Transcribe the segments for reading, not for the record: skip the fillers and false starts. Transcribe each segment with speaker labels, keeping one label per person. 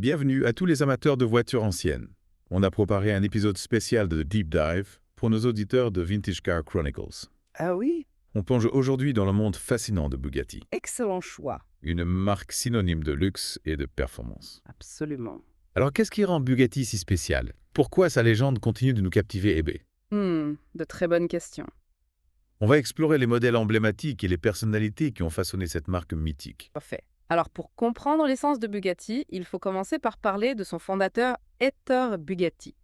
Speaker 1: Bienvenue à tous les amateurs de voitures anciennes. On a préparé un épisode spécial de Deep Dive pour nos auditeurs de Vintage Car Chronicles.
Speaker 2: Ah oui,
Speaker 1: On plonge aujourd'hui dans le monde fascinant de Bugatti,
Speaker 2: excellent choix.
Speaker 1: une marque synonyme de luxe et de performance.
Speaker 2: Absolument.
Speaker 1: Alors qu'est-ce qui rend Bugatti si spécial? Pourquoi sa légende continue de nous captiver et baie?
Speaker 2: De très bonnes questions.
Speaker 1: On va explorer les modèles emblématiques et les personnalités qui ont façonné cette marque mythique.
Speaker 2: Parfait. Alors, pour comprendre l'essence de Bugatti, il faut commencer par parler de son fondateur, Ettore Bugatti.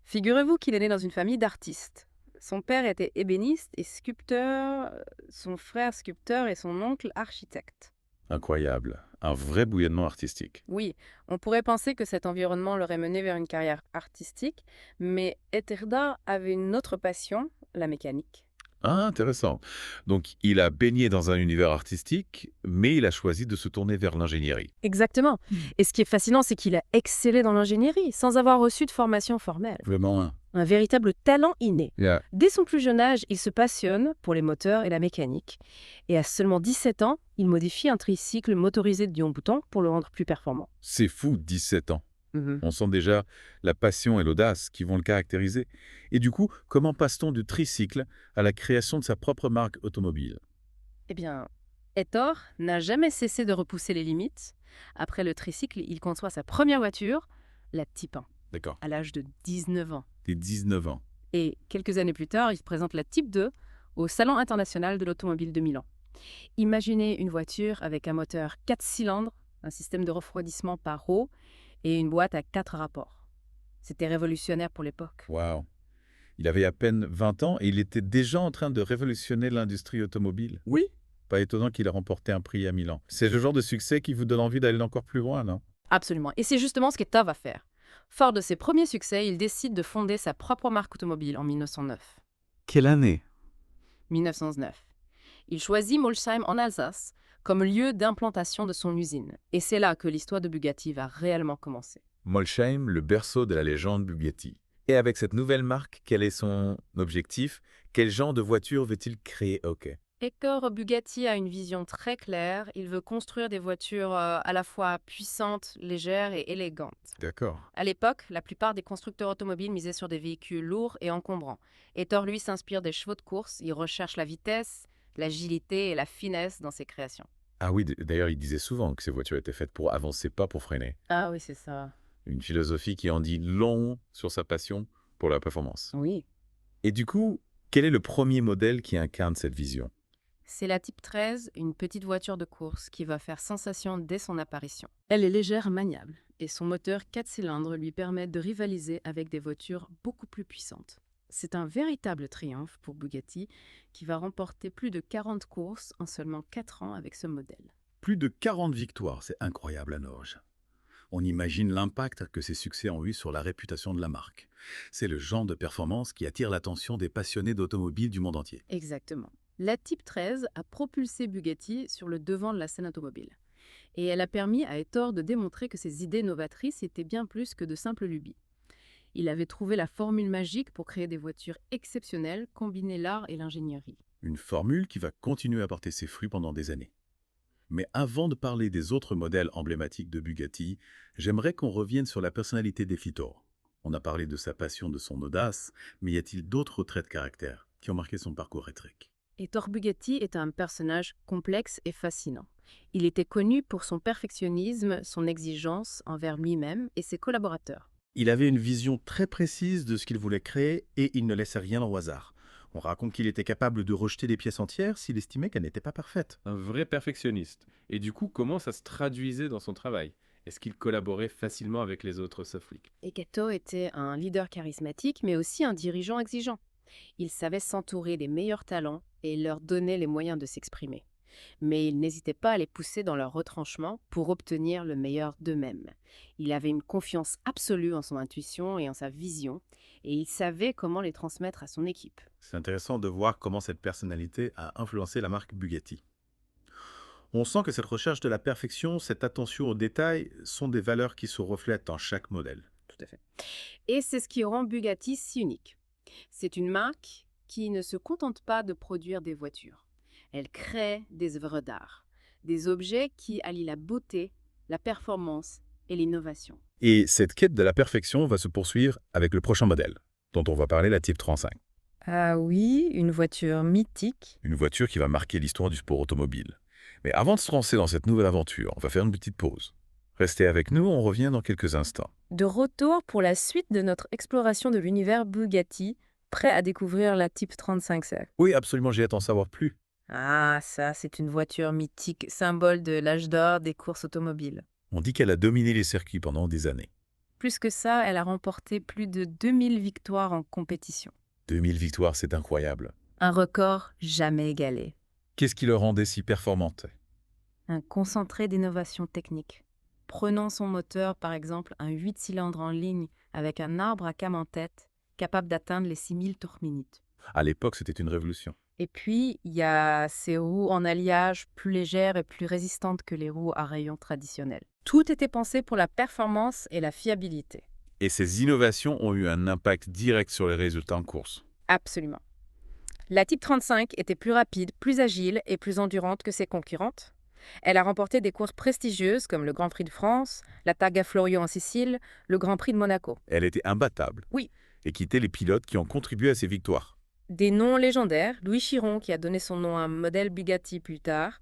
Speaker 2: Figurez-vous qu'il est né dans une famille d'artistes. Son père était ébéniste et sculpteur, son frère sculpteur et son oncle architecte.
Speaker 1: Incroyable, un vrai bouillonnement artistique.
Speaker 2: Oui, on pourrait penser que cet environnement l'aurait mené vers une carrière artistique, mais Ettore avait une autre passion, la mécanique.
Speaker 1: Ah, intéressant. Donc, il a baigné dans un univers artistique, mais il a choisi de se tourner vers l'ingénierie.
Speaker 2: Exactement. Et ce qui est fascinant, c'est qu'il a excellé dans l'ingénierie, sans avoir reçu de formation formelle.
Speaker 1: Vraiment, hein?
Speaker 2: Un véritable talent inné.
Speaker 1: Yeah.
Speaker 2: Dès son plus jeune âge, il se passionne pour les moteurs et la mécanique. Et à seulement 17 ans, il modifie un tricycle motorisé de Dion-Bouton pour le rendre plus performant.
Speaker 1: C'est fou, 17 ans. On sent déjà la passion et l'audace qui vont le caractériser. Et du coup, comment passe-t-on du tricycle à la création de sa propre marque automobile?
Speaker 2: Eh bien, Ettore n'a jamais cessé de repousser les limites. Après le tricycle, il conçoit sa première voiture, la Type 1,
Speaker 1: D'accord.
Speaker 2: à l'âge de 19 ans.
Speaker 1: T'es 19 ans.
Speaker 2: Et quelques années plus tard, il présente la Type 2 au Salon international de l'automobile de Milan. Imaginez une voiture avec un moteur 4 cylindres, un système de refroidissement par eau et une boîte à 4 rapports. C'était révolutionnaire pour l'époque.
Speaker 1: Waouh. Il avait à peine 20 ans et il était déjà en train de révolutionner l'industrie automobile.
Speaker 2: Oui.
Speaker 1: Pas étonnant qu'il a remporté un prix à Milan. C'est le genre de succès qui vous donne envie d'aller encore plus loin, non?
Speaker 2: Absolument. Et c'est justement ce qu'Etta va faire. Fort de ses premiers succès, il décide de fonder sa propre marque automobile en 1909.
Speaker 1: Quelle année?
Speaker 2: 1909. Il choisit Molsheim en Alsace comme lieu d'implantation de son usine. Et c'est là que l'histoire de Bugatti va réellement commencer.
Speaker 1: Molsheim, le berceau de la légende Bugatti. Et avec cette nouvelle marque, quel est son objectif? Quel genre de voiture veut-il créer? Ok.
Speaker 2: Ettore Bugatti a une vision très claire. Il veut construire des voitures à la fois puissantes, légères et élégantes.
Speaker 1: D'accord.
Speaker 2: À l'époque, la plupart des constructeurs automobiles misaient sur des véhicules lourds et encombrants. Ettore, lui, s'inspire des chevaux de course. Il recherche la vitesse, l'agilité et la finesse dans ses créations.
Speaker 1: Ah oui, d'ailleurs, il disait souvent que ces voitures étaient faites pour avancer, pas pour freiner.
Speaker 2: Ah oui, c'est ça.
Speaker 1: Une philosophie qui en dit long sur sa passion pour la performance.
Speaker 2: Oui.
Speaker 1: Et du coup, quel est le premier modèle qui incarne cette vision?
Speaker 2: C'est la Type 13, une petite voiture de course qui va faire sensation dès son apparition. Elle est légère, maniable, et son moteur 4 cylindres lui permet de rivaliser avec des voitures beaucoup plus puissantes. C'est un véritable triomphe pour Bugatti, qui va remporter plus de 40 courses en seulement 4 ans avec ce modèle.
Speaker 1: Plus de 40 victoires, c'est incroyable à Norge. On imagine l'impact que ces succès ont eu sur la réputation de la marque. C'est le genre de performance qui attire l'attention des passionnés d'automobile du monde entier.
Speaker 2: Exactement. La Type 13 a propulsé Bugatti sur le devant de la scène automobile. Et elle a permis à Ettore de démontrer que ses idées novatrices étaient bien plus que de simples lubies. Il avait trouvé la formule magique pour créer des voitures exceptionnelles, combiner l'art et l'ingénierie.
Speaker 1: Une formule qui va continuer à porter ses fruits pendant des années. Mais avant de parler des autres modèles emblématiques de Bugatti, j'aimerais qu'on revienne sur la personnalité d'Ettore. On a parlé de sa passion, de son audace, mais y a-t-il d'autres traits de caractère qui ont marqué son parcours étrique?
Speaker 2: Ettore Bugatti est un personnage complexe et fascinant. Il était connu pour son perfectionnisme, son exigence envers lui-même et ses collaborateurs.
Speaker 3: Il avait une vision très précise de ce qu'il voulait créer et il ne laissait rien au hasard. On raconte qu'il était capable de rejeter des pièces entières s'il estimait qu'elles n'étaient pas parfaites.
Speaker 4: Un vrai perfectionniste. Et du coup, comment ça se traduisait dans son travail? Est-ce qu'il collaborait facilement avec les autres Soflick?
Speaker 2: Ettore était un leader charismatique, mais aussi un dirigeant exigeant. Il savait s'entourer des meilleurs talents et leur donner les moyens de s'exprimer. Mais il n'hésitait pas à les pousser dans leur retranchement pour obtenir le meilleur d'eux-mêmes. Il avait une confiance absolue en son intuition et en sa vision, et il savait comment les transmettre à son équipe.
Speaker 3: C'est intéressant de voir comment cette personnalité a influencé la marque Bugatti. On sent que cette recherche de la perfection, cette attention aux détails, sont des valeurs qui se reflètent dans chaque modèle.
Speaker 2: Tout à fait. Et c'est ce qui rend Bugatti si unique. C'est une marque qui ne se contente pas de produire des voitures. Elle crée des œuvres d'art, des objets qui allient la beauté, la performance et l'innovation.
Speaker 1: Et cette quête de la perfection va se poursuivre avec le prochain modèle, dont on va parler, la Type 35.
Speaker 2: Ah oui, une voiture mythique.
Speaker 1: Une voiture qui va marquer l'histoire du sport automobile. Mais avant de se lancer dans cette nouvelle aventure, on va faire une petite pause. Restez avec nous, on revient dans quelques instants.
Speaker 2: De retour pour la suite de notre exploration de l'univers Bugatti, prêt à découvrir la Type 35C.
Speaker 1: Oui, absolument, j'ai hâte d'en savoir plus.
Speaker 2: Ah, ça, c'est une voiture mythique, symbole de l'âge d'or des courses automobiles.
Speaker 1: On dit qu'elle a dominé les circuits pendant des années.
Speaker 2: Plus que ça, elle a remporté plus de 2000 victoires en compétition.
Speaker 1: 2000 victoires, c'est incroyable.
Speaker 2: Un record jamais égalé.
Speaker 1: Qu'est-ce qui le rendait si performante?
Speaker 2: Un concentré d'innovation technique. Prenons son moteur, par exemple, un 8 cylindres en ligne avec un arbre à cam en tête, capable d'atteindre les 6000 tours minute.
Speaker 1: À l'époque, c'était une révolution.
Speaker 2: Et puis, il y a ces roues en alliage plus légères et plus résistantes que les roues à rayons traditionnelles. Tout était pensé pour la performance et la fiabilité.
Speaker 1: Et ces innovations ont eu un impact direct sur les résultats en course.
Speaker 2: Absolument. La Type 35 était plus rapide, plus agile et plus endurante que ses concurrentes. Elle a remporté des courses prestigieuses comme le Grand Prix de France, la Targa Florio en Sicile, le Grand Prix de Monaco.
Speaker 1: Elle était imbattable.
Speaker 2: Oui.
Speaker 1: Et quittait les pilotes qui ont contribué à ses victoires.
Speaker 2: Des noms légendaires, Louis Chiron qui a donné son nom à un modèle Bugatti plus tard,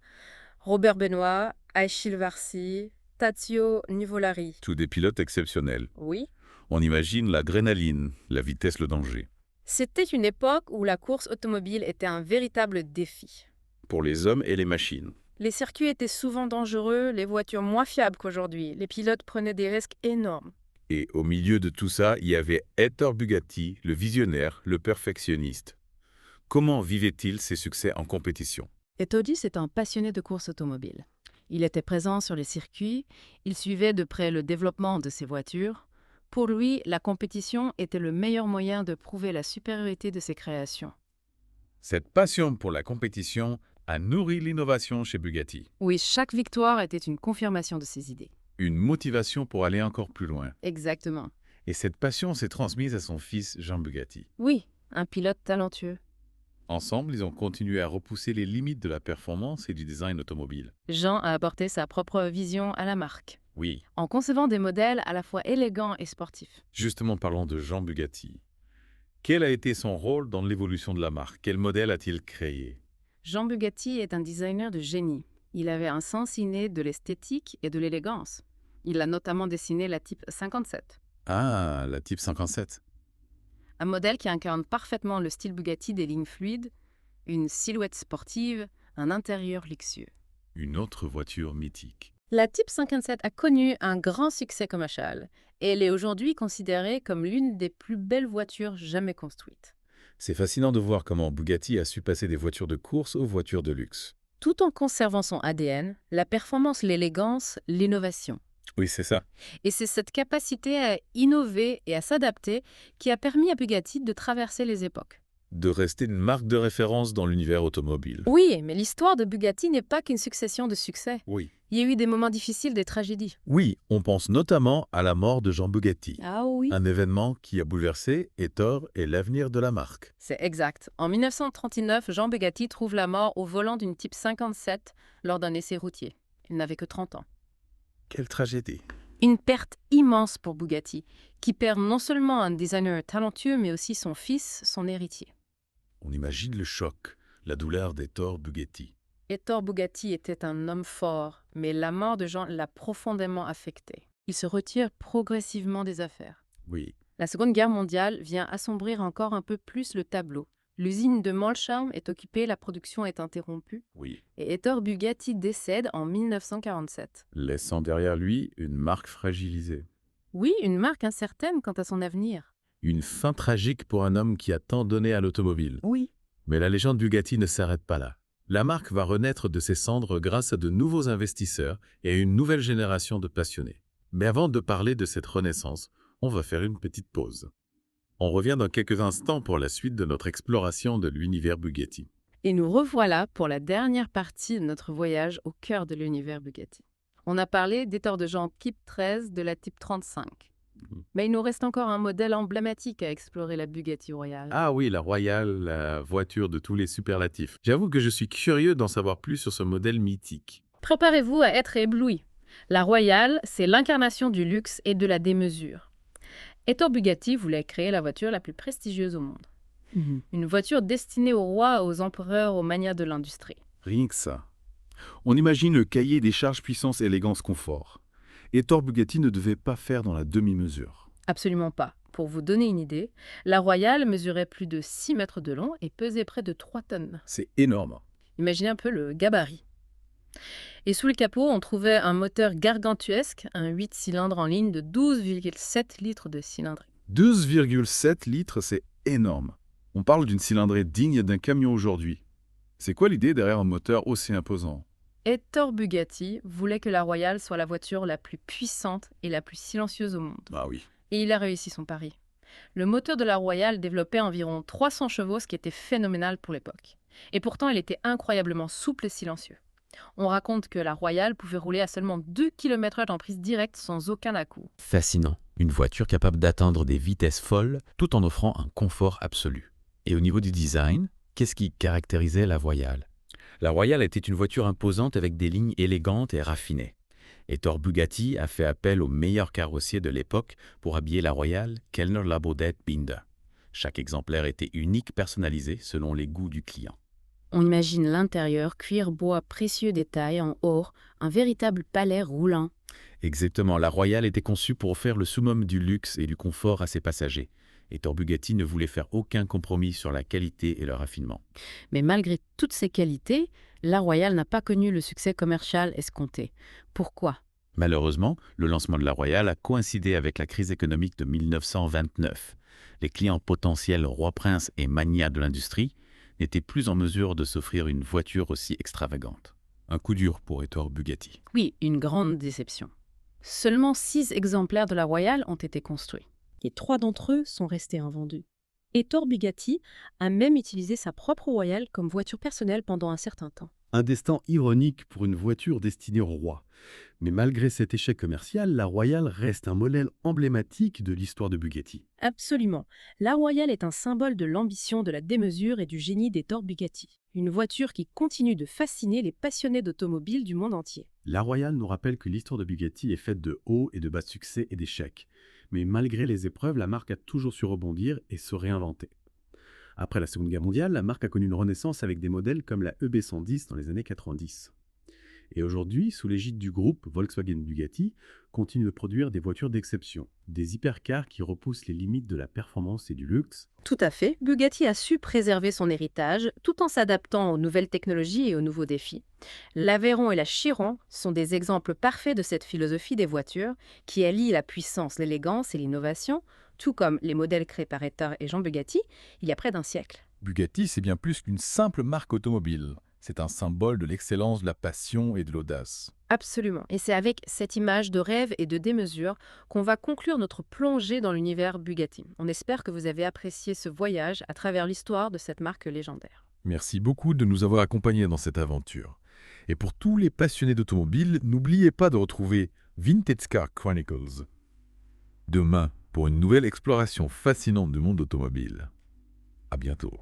Speaker 2: Robert Benoît, Achille Varcy, Tazio Nuvolari.
Speaker 1: Tous des pilotes exceptionnels.
Speaker 2: Oui.
Speaker 1: On imagine l'adrénaline, la vitesse, le danger.
Speaker 2: C'était une époque où la course automobile était un véritable défi.
Speaker 1: Pour les hommes et les machines.
Speaker 2: Les circuits étaient souvent dangereux, les voitures moins fiables qu'aujourd'hui. Les pilotes prenaient des risques énormes.
Speaker 1: Et au milieu de tout ça, il y avait Ettore Bugatti, le visionnaire, le perfectionniste. Comment vivait-il ses succès en compétition?
Speaker 2: Ettore, c'est un passionné de course automobile. Il était présent sur les circuits, il suivait de près le développement de ses voitures. Pour lui, la compétition était le meilleur moyen de prouver la supériorité de ses créations.
Speaker 1: Cette passion pour la compétition a nourri l'innovation chez Bugatti.
Speaker 2: Oui, chaque victoire était une confirmation de ses idées.
Speaker 1: Une motivation pour aller encore plus loin.
Speaker 2: Exactement.
Speaker 1: Et cette passion s'est transmise à son fils Jean Bugatti.
Speaker 2: Oui, un pilote talentueux.
Speaker 1: Ensemble, ils ont continué à repousser les limites de la performance et du design automobile.
Speaker 2: Jean a apporté sa propre vision à la marque,
Speaker 1: Oui.
Speaker 2: en concevant des modèles à la fois élégants et sportifs.
Speaker 1: Justement, parlons de Jean Bugatti. Quel a été son rôle dans l'évolution de la marque? Quel modèle a-t-il créé?
Speaker 2: Jean Bugatti est un designer de génie. Il avait un sens inné de l'esthétique et de l'élégance. Il a notamment dessiné la Type 57,
Speaker 1: Ah, la Type 57.
Speaker 2: un modèle qui incarne parfaitement le style Bugatti des lignes fluides, une silhouette sportive, un intérieur luxueux.
Speaker 1: Une autre voiture mythique.
Speaker 2: La Type 57 a connu un grand succès commercial et elle est aujourd'hui considérée comme l'une des plus belles voitures jamais construites.
Speaker 1: C'est fascinant de voir comment Bugatti a su passer des voitures de course aux voitures de luxe.
Speaker 2: Tout en conservant son ADN, la performance, l'élégance, l'innovation.
Speaker 1: Oui, c'est ça.
Speaker 2: Et c'est cette capacité à innover et à s'adapter qui a permis à Bugatti de traverser les époques.
Speaker 1: De rester une marque de référence dans l'univers automobile.
Speaker 2: Oui, mais l'histoire de Bugatti n'est pas qu'une succession de succès.
Speaker 1: Oui.
Speaker 2: Il y a eu des moments difficiles, des tragédies.
Speaker 1: Oui, on pense notamment à la mort de Jean Bugatti.
Speaker 2: Ah oui.
Speaker 1: Un événement qui a bouleversé Ettore et l'avenir de la marque.
Speaker 2: C'est exact. En 1939, Jean Bugatti trouve la mort au volant d'une Type 57 lors d'un essai routier. Il n'avait que 30 ans.
Speaker 1: Quelle tragédie.
Speaker 2: Une perte immense pour Bugatti, qui perd non seulement un designer talentueux, mais aussi son fils, son héritier.
Speaker 1: On imagine le choc, la douleur d'Ettore Bugatti.
Speaker 2: Ettore Bugatti était un homme fort, mais la mort de Jean l'a profondément affecté. Il se retire progressivement des affaires.
Speaker 1: Oui.
Speaker 2: La Seconde Guerre mondiale vient assombrir encore un peu plus le tableau. L'usine de Molsheim est occupée, la production est interrompue,
Speaker 1: Oui.
Speaker 2: et Ettore Bugatti décède en 1947.
Speaker 1: Laissant derrière lui une marque fragilisée.
Speaker 2: Oui, une marque incertaine quant à son avenir.
Speaker 1: Une fin tragique pour un homme qui a tant donné à l'automobile.
Speaker 2: Oui.
Speaker 1: Mais la légende Bugatti ne s'arrête pas là. La marque va renaître de ses cendres grâce à de nouveaux investisseurs et à une nouvelle génération de passionnés. Mais avant de parler de cette renaissance, on va faire une petite pause. On revient dans quelques instants pour la suite de notre exploration de l'univers Bugatti.
Speaker 2: Et nous revoilà pour la dernière partie de notre voyage au cœur de l'univers Bugatti. On a parlé d'Ettore de Jean Type 13 de la Type 35. Mais il nous reste encore un modèle emblématique à explorer, la Bugatti Royale.
Speaker 1: Ah oui, la Royale, la voiture de tous les superlatifs. J'avoue que je suis curieux d'en savoir plus sur ce modèle mythique.
Speaker 2: Préparez-vous à être ébloui. La Royale, c'est l'incarnation du luxe et de la démesure. Ettore Bugatti voulait créer la voiture la plus prestigieuse au monde. Une voiture destinée aux rois, aux empereurs, aux manières de l'industrie.
Speaker 1: Rien que ça. On imagine le cahier des charges puissance, élégance, confort. Ettore Bugatti ne devait pas faire dans la demi-mesure.
Speaker 2: Absolument pas. Pour vous donner une idée, la Royale mesurait plus de 6 mètres de long et pesait près de 3 tonnes.
Speaker 1: C'est énorme.
Speaker 2: Imaginez un peu le gabarit. Et sous le capot, on trouvait un moteur gargantuesque, un 8 cylindres en ligne de 12,7 litres de cylindrée.
Speaker 1: 12,7 litres, c'est énorme. On parle d'une cylindrée digne d'un camion aujourd'hui. C'est quoi l'idée derrière un moteur aussi imposant?
Speaker 2: Ettore Bugatti voulait que la Royale soit la voiture la plus puissante et la plus silencieuse au monde.
Speaker 1: Ah oui.
Speaker 2: Et il a réussi son pari. Le moteur de la Royale développait environ 300 chevaux, ce qui était phénoménal pour l'époque. Et pourtant, il était incroyablement souple et silencieux. On raconte que la Royale pouvait rouler à seulement 2 km/h en prise directe sans aucun à-coup.
Speaker 5: Fascinant. Une voiture capable d'atteindre des vitesses folles tout en offrant un confort absolu. Et au niveau du design, qu'est-ce qui caractérisait la Royale? La Royale était une voiture imposante avec des lignes élégantes et raffinées. Ettore Bugatti a fait appel aux meilleurs carrossiers de l'époque pour habiller la Royale, Kellner, Labodet, Binder. Chaque exemplaire était unique, personnalisé selon les goûts du client.
Speaker 2: On imagine l'intérieur, cuir, bois, précieux détails en or, un véritable palais roulant.
Speaker 5: Exactement, la Royale était conçue pour offrir le summum du luxe et du confort à ses passagers. Ettore Bugatti ne voulait faire aucun compromis sur la qualité et le raffinement.
Speaker 2: Mais malgré toutes ces qualités, la Royale n'a pas connu le succès commercial escompté. Pourquoi?
Speaker 5: Malheureusement, le lancement de la Royale a coïncidé avec la crise économique de 1929. Les clients potentiels rois-princes et magnats de l'industrie n'étaient plus en mesure de s'offrir une voiture aussi extravagante.
Speaker 1: Un coup dur pour Ettore Bugatti.
Speaker 2: Oui, une grande déception. Seulement 6 exemplaires de la Royale ont été construits.
Speaker 6: Et 3 d'entre eux sont restés invendus. Ettore Bugatti a même utilisé sa propre Royale comme voiture personnelle pendant un certain temps.
Speaker 7: Un destin ironique pour une voiture destinée au roi. Mais malgré cet échec commercial, la Royale reste un modèle emblématique de l'histoire de Bugatti.
Speaker 6: Absolument. La Royale est un symbole de l'ambition, de la démesure et du génie d'Ettore Bugatti. Une voiture qui continue de fasciner les passionnés d'automobile du monde entier.
Speaker 7: La Royale nous rappelle que l'histoire de Bugatti est faite de hauts et de bas succès et d'échecs. Mais malgré les épreuves, la marque a toujours su rebondir et se réinventer. Après la Seconde Guerre mondiale, la marque a connu une renaissance avec des modèles comme la EB110 dans les années 90. Et aujourd'hui, sous l'égide du groupe Volkswagen Bugatti, continue de produire des voitures d'exception, des hypercars qui repoussent les limites de la performance et du luxe.
Speaker 6: Tout à fait, Bugatti a su préserver son héritage tout en s'adaptant aux nouvelles technologies et aux nouveaux défis. L'Aveyron et la Chiron sont des exemples parfaits de cette philosophie des voitures qui allie la puissance, l'élégance et l'innovation, tout comme les modèles créés par Ettore et Jean Bugatti il y a près d'un siècle.
Speaker 8: Bugatti, c'est bien plus qu'une simple marque automobile. C'est un symbole de l'excellence, de la passion et de l'audace.
Speaker 2: Absolument. Et c'est avec cette image de rêve et de démesure qu'on va conclure notre plongée dans l'univers Bugatti. On espère que vous avez apprécié ce voyage à travers l'histoire de cette marque légendaire.
Speaker 8: Merci beaucoup de nous avoir accompagnés dans cette aventure. Et pour tous les passionnés d'automobile, n'oubliez pas de retrouver Vintage Car Chronicles demain pour une nouvelle exploration fascinante du monde automobile. À bientôt.